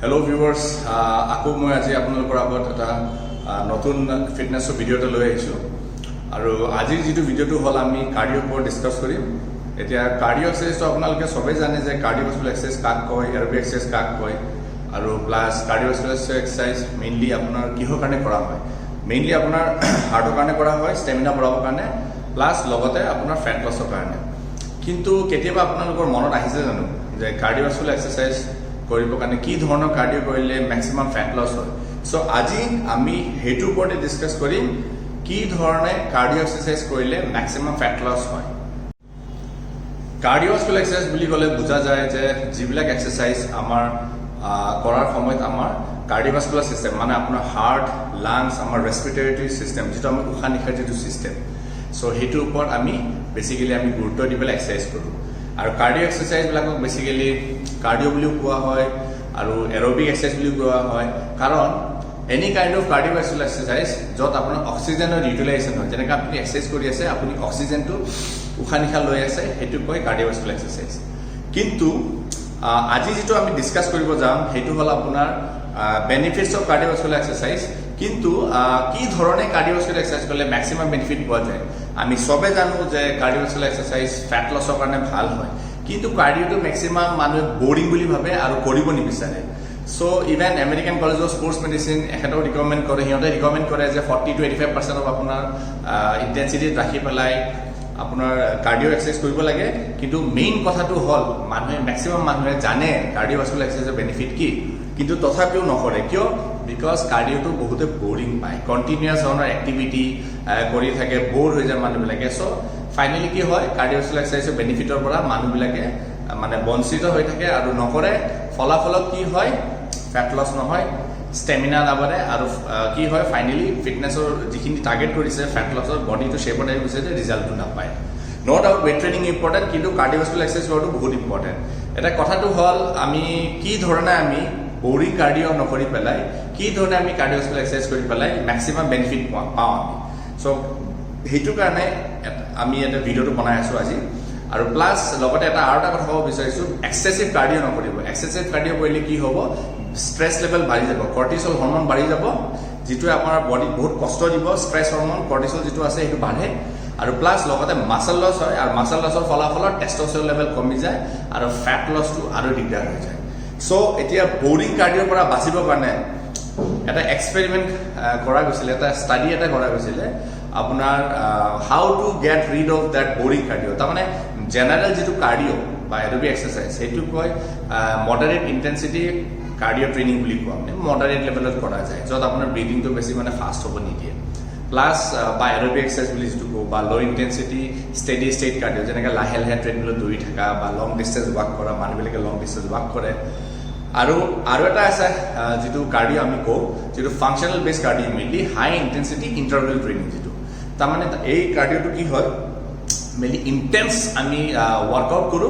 Hello viewers, আকৌ মই আজি আপোনালোকৰ আগত এটা নতুন ফিটনেছৰ ভিডিও এটা লৈ আহিছো আৰু আজিৰ যেটো ভিডিওটো হল আমি কাৰ্ডিঅ ওপৰত ডিসকাস কৰিম এতিয়া কাৰ্ডিঅ এক্সাৰসাইজটো আপোনালোকে সবে জানে যে কাৰ্ডিঅভাস্কুলাৰ এক্সাৰসাইজ কাক কয় এৰোবিক এক্সাৰসাইজ কাক কয় আৰু প্লাস কাৰ্ডিঅভাস্কুলাৰ এক্সাৰসাইজ মেইনলি আপোনাৰ কিহৰ কাৰণে কৰা হয় মেইনলি আপোনাৰ হাৰ্টৰ কাৰণে কৰা হয় ষ্টেমিনা বঢ়াবৰ কাৰণে প্লাস লগতে আপোনাৰ ফেট লছৰ কাৰণে কিন্তু কেতিয়াবা আপোনালোকৰ মনত আহিছে জানো যে কাৰ্ডিঅভাস্কুলাৰ এক্সাৰসাইজ কৰিব কাৰণে কি ধৰণৰ কাৰ্ডিঅ কৰিলে ম্যাক্সিমাম ফেট লছ হয় সো আজি আমি হেতু ওপৰতে ডিসকাস কৰিম কি ধৰণে কাৰ্ডিঅ এক্সাৰসাইজ কৰিলে ম্যাক্সিমাম ফেট লছ হয় কাৰ্ডিঅভাস্কুলাৰ এক্সাৰসাইজ বুলি ক'লে বুজা যায় যে যিবিলাক এক্সাৰসাইজ আমাৰ কৰাৰ সময়ত আমাৰ কাৰ্ডিঅভাস্কুলাৰ সিস্টেম মানে আপোনাৰ হাৰ্ট লাংস আমাৰ ৰেসপিৰেটৰি সিস্টেম যেটো আমি উশাহ নিশাহৰ যেটো সিস্টেম সো হেতু ওপৰত আমি বেসিক্যালি আমি গুৰুত্ব দি পেলাই এক্সাৰসাইজ কৰো আৰু কাৰ্ডিঅ এক্সাৰসাইজ বিলাকক বেসিক্যালি কাৰ্ডিঅ বুলি কোৱা হয় আৰু এৰোবিক এক্সাৰসাইজ বুলি কোৱা হয় কাৰণ এনি কাইন্ড অফ কাৰ্ডিঅভাস্কুলাৰ এক্সাৰসাইজ যত আপোনাৰ অক্সিজেনৰ ইউটিলাইজেশন হয় যেনেকৈ আপুনি এক্সাৰসাইজ কৰি আছে আপুনি অক্সিজেনটো উশাহ নিশাহ লৈ আছে হেতু কয় কাৰ্ডিঅভাস্কুলাৰ এক্সাৰসাইজ কিন্তু আজি যেটো আমি ডিসকাস কৰিব যাম হেতু হল আপোনাৰ বেনিফিটস অফ কাৰ্ডিঅভাস্কুলাৰ এক্সাৰসাইজ কিন্তু কি ধৰণে কাৰ্ডিঅভাস্কুলাৰ এক্সাৰসাইজ কৰিলে ম্যাক্সিমাম বেনিফিট পোৱা যায় আমি সবে জানো যে কাৰ্ডিঅভাস্কুলাৰ এক্সাৰসাইজ ফেট লছৰ কাৰণে ভাল হয় কিন্তু কাৰ্ডিঅটো ম্যাক্সিমাম মানুহে বোৰিং বুলি ভাবে আৰু কৰিব নিবিচাৰে so even American College of Sports Medicine এখেতও ৰিকমেন্ড কৰে সিহঁতে ৰিকমেন্ড কৰে যে 40 to 85% অফ আপোনাৰ ইন্টেন্সিটি ৰাখি পেলাই আপোনাৰ কাৰ্ডিঅ এক্সাৰসাইজ কৰিব লাগে কিন্তু মেইন কথাটো হল মানুহে ম্যাক্সিমাম মানুহে জানে কাৰ্ডিঅভাস্কুলাৰ এক্সাৰসাইজৰ বেনিফিট কি কিন্তু তথাপিও নকৰে কিয় বিকজ কাৰ্ডিঅটো বহুতে বোৰিং পায় কন্টিনিউয়াস ধৰণৰ এক্টিভিটি কৰি থাকে বোৰ হৈ যায় মানুহবিলাকে সো ফাইনালি কি হয় কাৰ্ডিঅভাস্কুলাৰ এক্সাৰসাইজৰ বেনিফিটৰ পৰা মানুহবিলাকে মানে বঞ্চিত হৈ থাকে আৰু নকৰে ফলাফলত কি হয় ফেট লছ নহয় ষ্টেমিনা নাবাঢ়ে আৰু কি হয় ফাইনালি ফিটনেছৰ যিখিনি টাৰ্গেট কৰিছে ফেট লছৰ বডিটো শেপত আহি গৈছে যে ৰিজাল্টটো নাপায় নো ডাউট ৱেট ট্ৰেইনিং ইম্পৰ্টেণ্ট কিন্তু কাৰ্ডিঅভাস্কুলাৰ এক্সাৰসাইজ কৰাটো বহুত ইম্পৰ্টেণ্ট এটা কথাটো হল আমি কি ধৰণে আমি বোৰিং কাৰ্ডিঅ নকৰি পেলাই কি ধৰণে আমি কাৰ্ডিঅভাস্কুলাৰ এক্সাৰসাইজ কৰি পেলাই ম্যাক্সিমাম বেনিফিট পাওঁ আমি সো হেতু কাৰণে আমি এটা ভিডিওটো বনাই আছো আজি আৰু প্লাস লগতে এটা আৰু এটা কথা ক'ব বিচাৰিছো এক্সেসিভ কাৰ্ডিঅ নকৰিব এক্সেসিভ কাৰ্ডিঅ কৰিলে কি হ'ব স্ট্ৰেছ লেভেল বাঢ়ি যাব কৰ্টিসল হৰমন বাঢ়ি যাব যেটো আপোনাৰ বডিত বহুত কষ্ট দিব স্ট্ৰেছ হৰমন কৰ্টিসল যেটো আছে সেইটো বাঢ়ে আৰু প্লাস লগতে মাসল লছ হয় আৰু মাসল লছৰ ফলাফলত টেস্টোস্টেৰন লেভেল কমি যায় আৰু ফেট লছটো আৰু দিগদাৰ হৈ যায় সো এতিয়া বোৰিং কাৰ্ডিঅৰ পৰা বাচিবৰ কাৰণে এটা এক্সপেৰিমেন্ট কৰা গৈছিল এটা ষ্টাডি এটা কৰা গৈছিল আপোনাৰ how to get rid of that boring cardio তাৰমানে জেনাৰেল যেটো কাৰ্ডিঅ বা এৰোবিক এক্সাৰসাইজ সেইটো কয় মডাৰেট ইন্টেন্সিটি কাৰ্ডিঅ ট্ৰেইনিং বুলি কোৱা মানে মডাৰেট লেভেলত কৰা যায় যত আপোনাৰ ব্ৰিথিংটো বেছি মানে ফাষ্ট হ'ব নিদিয়ে প্লাস বা এৰোবিক এক্সাৰসাইজ বুলি যেটো কয় বা লো ইন্টেন্সিটি ষ্টেডি ষ্টেট কাৰ্ডিঅ যেনেকৈ লাহে লাহে ট্ৰেডমিলত দৌৰি থকা বা লং ডিস্টেন্স ৱাক কৰা মানুহবিলাকে লং ডিস্টেন্স ৱাক কৰে আৰু এটা আছে যেটো কাৰ্ডিঅ আমি কওঁ যেটো ফাংশনাল বেস কাৰ্ডিঅ মেইনলি হাই ইন্টেন্সিটি ইন্টাৰভেল ট্ৰেইনিং যেটো তাৰমানে এই কাৰ্ডিঅটো কি হয় মেইনলি ইন্টেন্স আমি ওয়াৰ্কআউট কৰো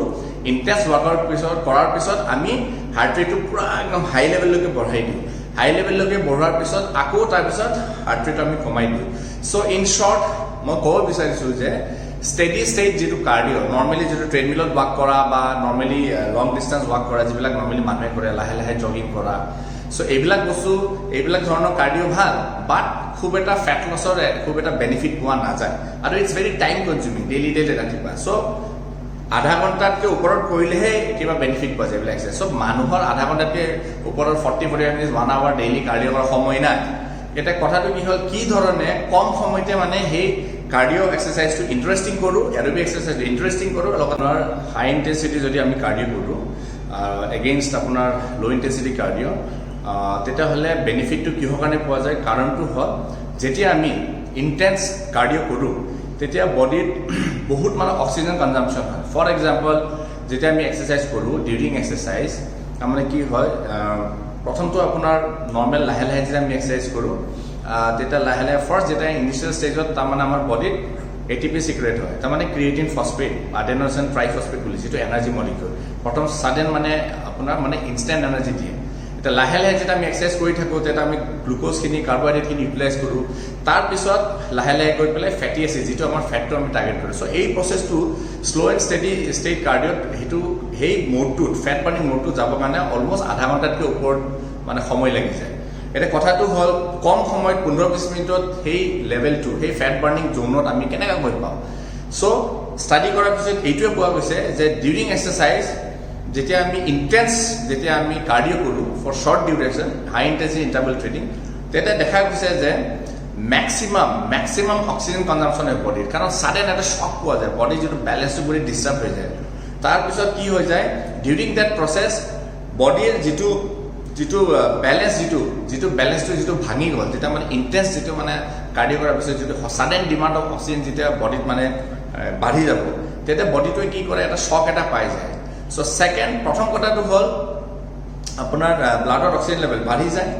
ইন্টেন্স ওয়াৰ্কআউট কৰাৰ পিছত আমি হাৰ্ট ৰেটটো পুৰা একদম হাই লেভেললৈকে বঢ়াই দিওঁ হাই লেভেললৈকে বঢ়োৱাৰ পিছত আকৌ তাৰ পিছত হাৰ্ট ৰেট আমি কমাই দিওঁ সো ইন শৰ্ট মই ক'ব বিচাৰিছো যে ষ্টেডি ষ্টেট যেটো কাৰ্ডিঅ নৰ্মেলি যেটো ট্ৰেডমিলত ৱাক কৰা বা নৰ্মেলি লং ডিস্টেন্স ৱাক কৰা যিবিলাক নৰ্মেলি মানুহে কৰে লাহে লাহে জগিং কৰা সো এইবিলাক বস্তু এইবিলাক ধৰণৰ কাৰ্ডিঅ ভাল বাট খুব এটা ফেট লছৰ খুব এটা বেনিফিট পোৱা নাযায় আৰু it's very time consuming daily ৰাতিপুৱা সো আধা ঘণ্টাতকৈ ওপৰত কৰিলেহে কিবা বেনিফিট পোৱা যায় এইবিলাক এক্সাৰসাইজ সব মানুহৰ আধা ঘণ্টাতকৈ ওপৰত 40-45 মিনিট 1 আৱাৰ ডেইলি কাৰ্ডিঅ কৰাৰ সময় নাই এটা কথাটো কি হল কি ধৰণে কম সময়তে মানে সেই কাৰ্ডিঅ এক্সাৰসাইজটো ইন্টাৰেষ্টিং কৰো এৰোবিক এক্সাৰসাইজটো ইন্টাৰেষ্টিং কৰো লগতে আপোনাৰ হাই ইন্টেন্সিটি যদি আমি কাৰ্ডিঅ কৰো এগেইনষ্ট আপোনাৰ লো ইন্টেন্সিটি কাৰ্ডিঅ তেতিয়া হলে বেনিফিটটো কিহৰ কাৰণে পোৱা যায় কাৰণটো হল যেতিয়া আমি ইন্টেন্স কাৰ্ডিঅ কৰো তেতিয়া বডিত বহুত মানে অক্সিজেন কনজাম্পশন হয় ফৰ এক্সাম্পল যেতিয়া আমি এক্সাৰসাইজ কৰো ডিউৰিং এক্সাৰসাইজ তাৰমানে কি হয় প্ৰথমটো আপোনাৰ নৰ্মেল লাহে লাহে যেতিয়া আমি এক্সাৰসাইজ কৰো তেতিয়া লাহে লাহে ফাৰ্স্ট যেতিয়া ইনিশিয়েল ষ্টেজত তাৰমানে আমাৰ বডিত এটিপি সিক্ৰেট হয় তাৰমানে ক্ৰিয়েটিন ফসফেট আডেনোসিন ট্ৰাইফসফেট বুলি যেটো এনাৰ্জি মলিকিউল প্ৰথম সাডেন মানে আপোনাৰ মানে ইনস্ট্যান্ট এনাৰ্জি দিয়ে এটা লাহে লাহে যেতিয়া আমি এক্সাৰচাইজ কৰি থাকোঁ তেতিয়া আমি গ্লুক'জখিনি কাৰ্বহাইড্ৰেটখিনি ইউটিলাইজ কৰোঁ তাৰপিছত লাহে লাহে গৈ পেলাই ফেটি এচিড যিটো আমাৰ ফেটটো আমি টাৰ্গেট কৰোঁ চ' এই প্ৰচেছটো শ্ল' এণ্ড ষ্টেডি ষ্টেট কাৰ্ডিঅ'ত সেইটো সেই মোডটোত ফেট বাৰ্ণিং মোডটোত যাবৰ কাৰণে অলমষ্ট আধা ঘণ্টাতকৈ ওপৰত মানে সময় লাগি যায় এতিয়া কথাটো হ'ল কম সময়ত 15-20 মিনিটত সেই লেভেলটো সেই ফেট বাৰ্ণিং জ'নত আমি কেনেকৈ গৈ পাওঁ চ' ষ্টাডি কৰাৰ পিছত এইটোৱে পোৱা গৈছে যে ডিউৰিং এক্সাৰচাইজ যেতিয়া আমি ইণ্টেন্স যেতিয়া আমি কাৰ্ডিঅ' কৰোঁ for short duration high intensity interval training তেতিয়া দেখা গৈছে যে মেক্সিমাম অক্সিজেন কনজাম্পশ্যন হয় বডিৰ কাৰণ ছাডেন এটা শ্বক পোৱা যায় বডিৰ যিটো বেলেঞ্চটো পুৰি ডিষ্টাৰ্ব হৈ যায় তাৰপিছত কি হৈ যায় ডিউৰিং দেট প্ৰচেছ বডিৰ যিটো বেলেঞ্চটো যিটো ভাঙি গ'ল যেতিয়া মানে ইণ্টেন্স যিটো মানে কাৰ্ডিঅ' কৰাৰ পিছত যিটো ছাডেন ডিমাণ্ড অফ অক্সিজেন যেতিয়া বডিত মানে বাঢ়ি যাব তেতিয়া বডিটোৱে কি কৰে এটা শ্বক এটা পাই যায় চ' ছেকেণ্ড প্ৰথম কথাটো হ'ল আপোনাৰ ব্লাডত অক্সিজেন লেভেল বাঢ়ি যায়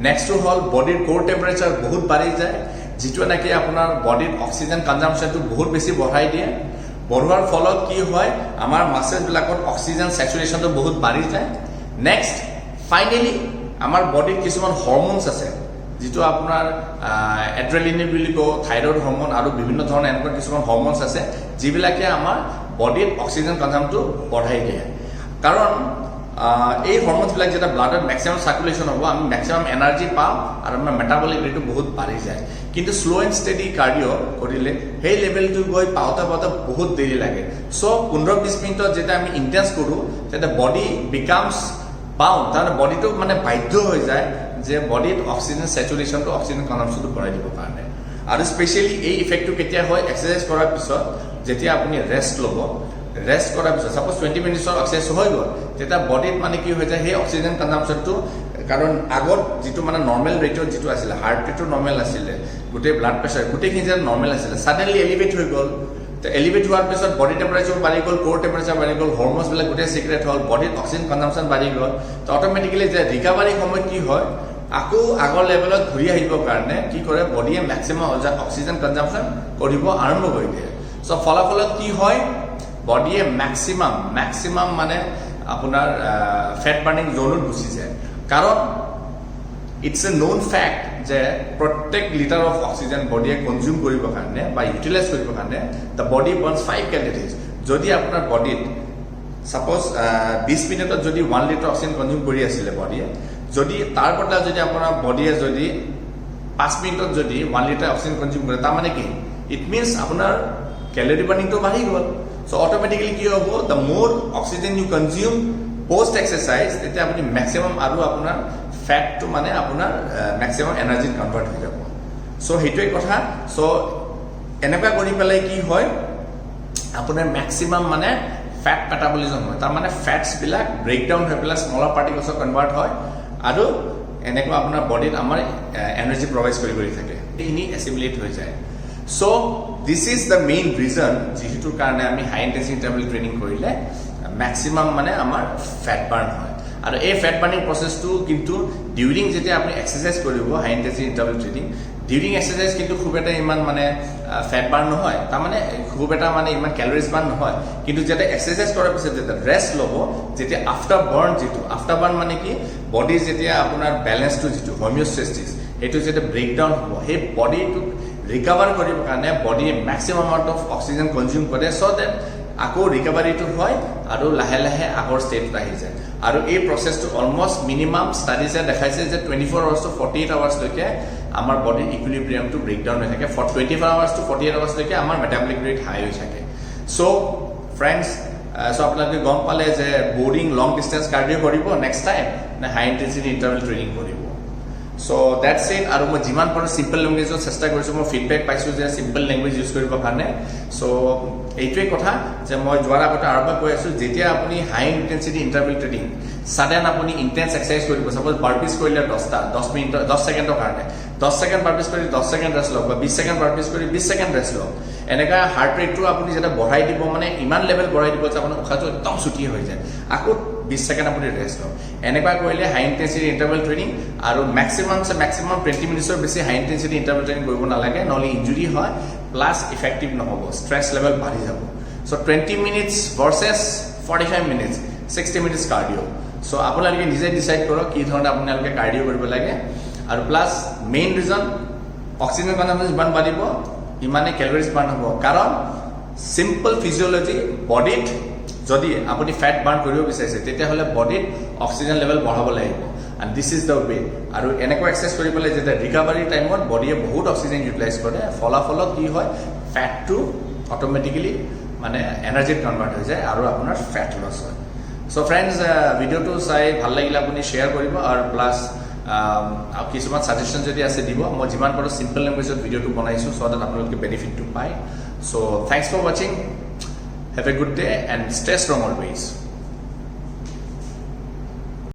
নেক্সটটো হ'ল বডিৰ ক'ৰ টেম্পাৰেচাৰ বহুত বাঢ়ি যায় যিটোৱে নেকি আপোনাৰ বডিত অক্সিজেন কনজাম্পশ্যনটো বহুত বেছি বঢ়াই দিয়ে বঢ়োৱাৰ ফলত কি হয় আমাৰ মাছেলবিলাকত অক্সিজেন চেচুৰেশ্যনটো বহুত বাঢ়ি যায় নেক্সট ফাইনেলি আমাৰ বডিত কিছুমান হৰম'নছ আছে যিটো আপোনাৰ এড্ৰেলিনিন বুলি কওঁ থাইৰয়ড হৰম'ন আৰু বিভিন্ন ধৰণৰ এনেকুৱা কিছুমান হৰম'নছ আছে যিবিলাকে আমাৰ বডিত অক্সিজেন কনজাম্পটো বঢ়াই দিয়ে কাৰণ এই হৰম'নছবিলাক যেতিয়া ব্লাডত মেক্সিমাম চাৰ্কুলেশ্যন হ'ব আমি মেক্সিমাম এনাৰ্জি পাওঁ আৰু আমাৰ মেটাবলিক ৰেটটো বহুত বাঢ়ি যায় কিন্তু শ্ল' এণ্ড ষ্টেডি কাৰ্ডিঅ' কৰিলে সেই লেভেলটো গৈ পাওঁতে বহুত দেৰি লাগে চ' 15-20 মিনিটত যেতিয়া আমি ইণ্টেন্স কৰোঁ তেতিয়া বডি বিকামছ পাওঁ তাৰমানে বডিটো মানে বাধ্য হৈ যায় যে বডিত অক্সিজেন চেচুৰেশ্যনটো অক্সিজেন কনজাম্পশ্যনটো বঢ়াই দিবৰ কাৰণে আৰু স্পেচিয়েলি এই ইফেক্টটো কেতিয়া হয় এক্সাৰচাইজ কৰাৰ পিছত যেতিয়া আপুনি ৰেষ্ট ল'ব ৰেষ্ট কৰাৰ পিছত ছাপ'জ 20 মিনিটছৰ এক্সাৰচাইজ হৈ গ'ল তেতিয়া বডিত মানে কি হৈ যায় সেই অক্সিজেন কনজাম্পশ্যনটো কাৰণ আগত যিটো মানে নৰ্মেল ৰেটত যিটো আছিলে হাৰ্ট ৰেটটো নৰ্মেল আছিলে গোটেই ব্লাড প্ৰেছাৰ গোটেইখিনি যে নৰ্মেল আছিলে ছাডেনলি এলিভেট হৈ গ'ল তো এলিভেট হোৱাৰ পিছত বডি টেম্পাৰেচাৰ বাঢ়ি গ'ল ক'ৰ টেম্পাৰেচাৰ বাঢ়ি গ'ল হৰম'নছবিলাক গোটেই চিক্ৰেট হ'ল বডিত অক্সিজেন কনজাম্পশ্যন বাঢ়ি গ'ল তো অট'মেটিকেলি যে ৰিকভাৰী সময়ত কি হয় আকৌ আগৰ লেভেলত ঘূৰি আহিবৰ কাৰণে কি কৰে বডিয়ে মেক্সিমাম অক্সিজেন কনজাম্পশ্যন কৰিব আৰম্ভ কৰি দিয়ে চ' ফলাফলত কি হয় বডিয়ে মেক্সিমাম মানে আপোনাৰ ফেট বাৰ্ণিং জ'নত গুচি যায় কাৰণ ইটছ এ ন'ন ফেক্ট যে প্ৰত্যেক লিটাৰ অফ অক্সিজেন বডিয়ে কনজিউম কৰিবৰ কাৰণে বা ইউটিলাইজ কৰিবৰ কাৰণে দ্য বডি বাৰ্ণছ 5 কেলৰিজ যদি আপোনাৰ বডিত ছাপ'জ 20 মিনিটত যদি 1 লিটাৰ অক্সিজেন কনজিউম কৰি আছিলে বডিয়ে যদি তাৰ বদলা যদি আপোনাৰ বডিয়ে যদি 5 মিনিটত যদি 1 লিটাৰ অক্সিজেন কনজিউম কৰে তাৰমানে কি ইট মিনছ আপোনাৰ কেলৰি বাৰ্ণিংটো বাঢ়ি গ'ল চ' অট'মেটিকেলি কি হ'ব the more oxygen you consume post exercise তেতিয়া আপুনি মেক্সিমাম আৰু আপোনাৰ ফেটটো মানে আপোনাৰ মেক্সিমাম এনাৰ্জিত কনভাৰ্ট হৈ যাব চ' সেইটোৱে কথা চ' এনেকুৱা কৰি পেলাই কি হয় আপোনাৰ মেক্সিমাম মানে ফেট মেটাবলিজম হয় তাৰমানে ফেটছবিলাক ব্ৰেকডাউন হৈ পেলাই স্মলাৰ পাৰ্টিকলছত কনভাৰ্ট হয় আৰু এনেকুৱা আপোনাৰ বডিত আমাৰ এনাৰ্জি প্ৰভাইড কৰি থাকে সেইখিনি এচিমিলেট হৈ যায় so' this is the main reason যিটোৰ কাৰণে আমি হাই ইণ্টেনচিটি ইণ্টাৰভেল ট্ৰেইনিং কৰিলে মেক্সিমাম মানে আমাৰ ফেট বাৰ্ণ হয় আৰু এই ফেট বাৰ্ণিং প্ৰচেছটো কিন্তু ডিউৰিং যেতিয়া আপুনি এক্সাৰচাইজ কৰিব high intensity interval training during exercise কিন্তু খুব এটা ইমান মানে ফেট বাৰ্ণ নহয় তাৰমানে খুব এটা মানে ইমান কেলৰিজ বাৰ্ণ নহয় কিন্তু যেতিয়া এক্সাৰচাইজ কৰাৰ পিছত যেতিয়া ৰেষ্ট ল'ব যেতিয়া আফটাৰ বাৰ্ণ মানে কি বডিৰ যেতিয়া আপোনাৰ বেলেঞ্চটো যিটো হোমিঅ'ষ্টেচিছ সেইটো যেতিয়া ব্ৰেকডাউন হ'ব সেই বডিটোক ৰিকভাৰ কৰিবৰ কাৰণে বডিয়ে maximum amount of oxygen consume কৰে চ' দেট আকৌ ৰিকভাৰীটো হয় আৰু লাহে লাহে আগৰ ষ্টেটত আহি যায় আৰু এই প্ৰচেছটো অলমষ্ট মিনিমাম ষ্টাডিজে দেখাইছে যে 24 আৱাৰ্ছ টু 48 আৱাৰ্ছলৈকে আমাৰ বডিৰ ইকুইলিব্ৰিয়ামটো ব্ৰেকডাউন হৈ থাকে 24 আৱাৰ্ছ টু 48 আৱাৰ্ছলৈকে আমাৰ মেটাবলিক ৰেট হাই হৈ থাকে চ' ফ্ৰেণ্ডছ চ' আপোনালোকে গম পালে যে বৰিং লং ডিষ্টেঞ্চ কাৰ্ডিঅ' কৰিব নেক্সট টাইম নে হাই ইণ্টেনচিটি ইণ্টাৰভেল ট্ৰেইনিং কৰিব চ' দেটছ ইট আৰু মই যিমান পাৰোঁ চিম্পল লেংগুৱেজত চেষ্টা কৰিছোঁ মই ফিডবেক পাইছোঁ যে চিম্পল লেংগুৱেজ ইউজ কৰিবৰ কাৰণে চ' এইটোৱে কথা যে মই যোৱাৰ আগতে আৰু এবাৰ কৈ আছোঁ যেতিয়া আপুনি হাই ইণ্টেনচিটি ইণ্টাৰভেল ট্ৰেইনিং ছাডেন আপুনি ইণ্টেন্স এক্সাৰচাইজ কৰিব ছাপ'জ বাৰ্পিছ কৰিলে 10 ছেকেণ্ডৰ কাৰণে 10 ছেকেণ্ড বাৰ্পিছ কৰি 10 ছেকেণ্ড ৰেষ্ট লওক বা 20 ছেকেণ্ড বাৰ্পিছ কৰি 20 ছেকেণ্ড ৰেষ্ট লওক এনেকুৱা হাৰ্ট ৰেটটো আপুনি যেতিয়া বঢ়াই দিব মানে ইমান লেভেল বঢ়াই দিব যে আপোনাৰ উশাহটো একদম ছুটি হৈ যায় আকৌ 20 ছেকেণ্ড আপুনি ৰেষ্ট লওক এনেকুৱা কৰিলে হাই ইণ্টেনচিটি ইণ্টাৰভেল ট্ৰেইনিং আৰু মেক্সিমাম 20 মিনিটছৰ বেছি হাই ইণ্টেনচিটি ইণ্টাৰভেল ট্ৰেইনিং কৰিব নালাগে নহ'লে ইঞ্জুৰি হয় প্লাছ ইফেক্টিভ নহ'ব ষ্ট্ৰেছ লেভেল বাঢ়ি যাব চ' 20 minutes versus 45 minutes 60 minutes cardio' so আপোনালোকে নিজে ডিসাইড কৰক কি ধৰণে আপোনালোকে কাৰ্ডিও কৰিব লাগে আৰু plus main reason oxygen consumption যিমান বাঢ়িব ইমানে ক্যালোৰিজ বাৰ্ণ হ'ব কাৰণ সিম্পল ফিজিওলজি বডিত যদি আপুনি ফ্যাট বাৰ্ণ কৰিব বিচাৰিছে তেতিয়াহ'লে বডিত অক্সিজেন লেভেল বঢ়াব লাগিব and this is the way আৰু এনেকুৱা এক্সাৰসাইজ কৰিবলৈ যেটা ৰিকভাৰি টাইমত বডিয়ে বহুত অক্সিজেন ইউটিলাইজ কৰে ফলাফলত কি হয় ফ্যাটটো অটোমেটিক্যালি মানে এনাৰ্জিত কনভাৰ্ট হৈ যায় আৰু আপোনাৰ ফ্যাট লছ হয় সো ফ্ৰেন্ডস ভিডিওটো চাই ভাল লাগিলে আপুনি শেয়াৰ কৰিব আৰু প্লাস কিছুমান সাজেশন যদি আছে দিব মই যিমান পাৰো সিম্পল ল্যাঙ্গুৱেজত ভিডিওটো বনাইছো সো দ্যাট আপোনালোকে বেনিফিটটো পায় so thanks for watching have a good day and stay strong always